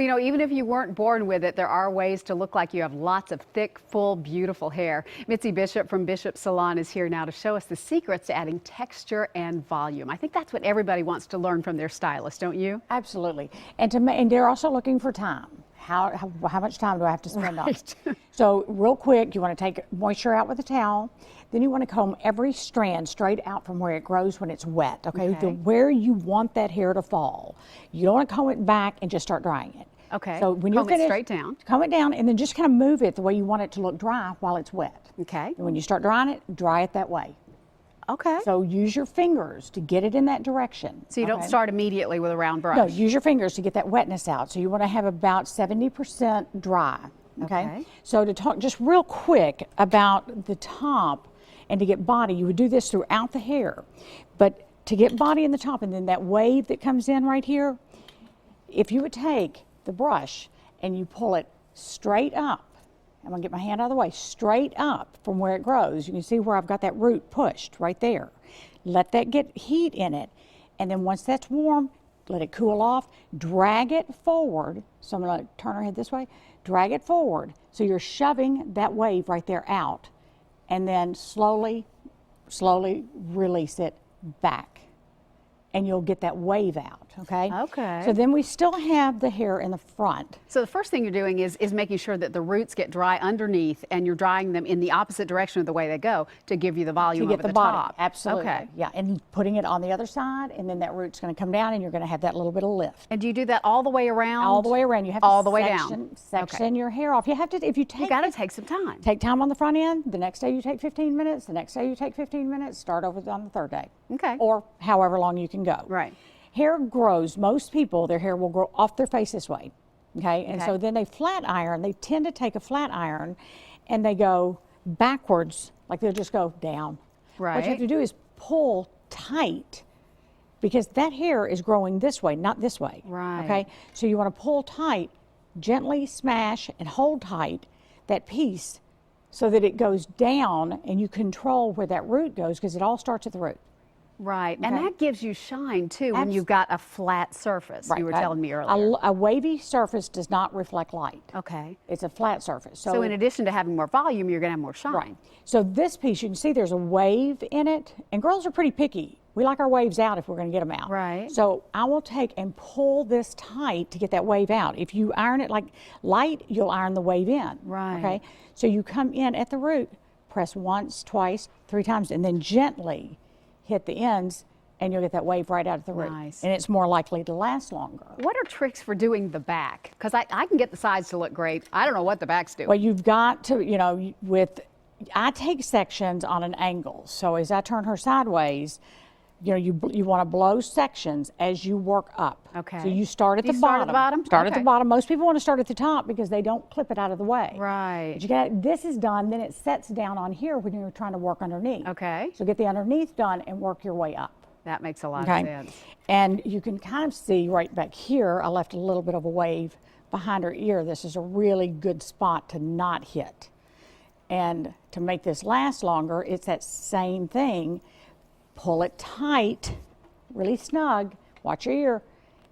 You know, even if you weren't born with it, there are ways to look like you have lots of thick, full, beautiful hair. Mitzi Bishop from Bishop Salon is here now to show us the secrets to adding texture and volume. I think that's what everybody wants to learn from their stylist, don't you? Absolutely. And they're also looking for time. How much time do I have to spend on it? So real quick, you want to take moisture out with a towel. Then you want to comb every strand straight out from where it grows when it's wet, okay? Where you want that hair to fall. You don't want to comb it back and just start drying it. Okay. So when you're comb finished, it straight down. Comb it down and then just kind of move it the way you want it to look dry while it's wet. Okay. And when you start drying it, dry it that way. Okay. So use your fingers to get it in that direction. So you don't start immediately with a round brush? No, use your fingers to get that wetness out. So you want to have about 70% dry. Okay. So to talk just real quick about the top and to get body, you would do this throughout the hair. But to get body in the top and then that wave that comes in right here, if you would take the brush and you pull it straight up, I'm going to get my hand out of the way, straight up from where it grows. You can see where I've got that root pushed right there. Let that get heat in it. And then once that's warm, let it cool off. Drag it forward. So I'm going to turn her head this way. Drag it forward. So you're shoving that wave right there out. And then slowly, slowly release it back. And you'll get that wave out, okay? Okay. So then we still have the hair in the front. So the first thing you're doing is making sure that the roots get dry underneath and you're drying them in the opposite direction of the way they go to give you the volume to get over the body. top. Absolutely. Okay. Yeah, and putting it on the other side, and then that root's going to come down and you're going to have that little bit of lift. And do you do that all the way around? All the way around. You have all to the way down. Section your hair off. You have to, if you take. You got to take some time. Take time on the front end. The next day you take 15 minutes. The next day you take 15 minutes. Start over on the third day. Okay. Or however long you can go. Right. Hair grows, most people, their hair will grow off their face this way, okay? And so then they flat iron, they tend to take a flat iron and they go backwards, like they'll just go down. Right. What you have to do is pull tight because that hair is growing this way, not this way. Right. Okay, so you want to pull tight, gently smash and hold tight that piece so that it goes down and you control where that root goes because it all starts at the root. Right, and that gives you shine too when you've got a flat surface. You were telling me earlier. A wavy surface does not reflect light. Okay. It's a flat surface. So in addition to having more volume, you're going to have more shine. Right. So this piece, you can see there's a wave in it, and girls are pretty picky. We like our waves out if we're going to get them out. Right. So I will take and pull this tight to get that wave out. If you iron it like light, you'll iron the wave in. Right. Okay. So you come in at the root, press once, twice, 3 times, and then gently hit the ends and you'll get that wave right out of the root. Nice. And it's more likely to last longer. What are tricks for doing the back? Because I can get the sides to look great. I don't know what the back's doing. Well, you've got to, you know, I take sections on an angle. So as I turn her sideways, you know, you want to blow sections as you work up. Okay. So you start at the bottom. Start at the bottom? Start at the bottom. Most people want to start at the top because they don't clip it out of the way. Right. But you got this is done, then it sets down on here when you're trying to work underneath. Okay. So get the underneath done and work your way up. That makes a lot of sense. And you can kind of see right back here, I left a little bit of a wave behind her ear. This is a really good spot to not hit. And to make this last longer, it's that same thing. Pull it tight, really snug, watch your ear,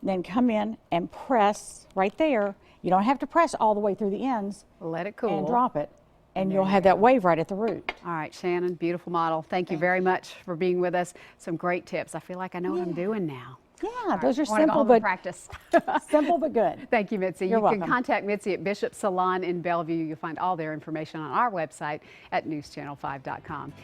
then come in and press right there. You don't have to press all the way through the ends. Let it cool. And drop it. And you'll have that wave right at the root. All right, Shannon, beautiful model. Thank you very much for being with us. Some great tips. I feel like I know what I'm doing now. Yeah, those are simple but practice. Simple but good. Thank you, Mitzi. You're welcome. Can contact Mitzi at Bishop Salon in Bellevue. You'll find all their information on our website at newschannel5.com.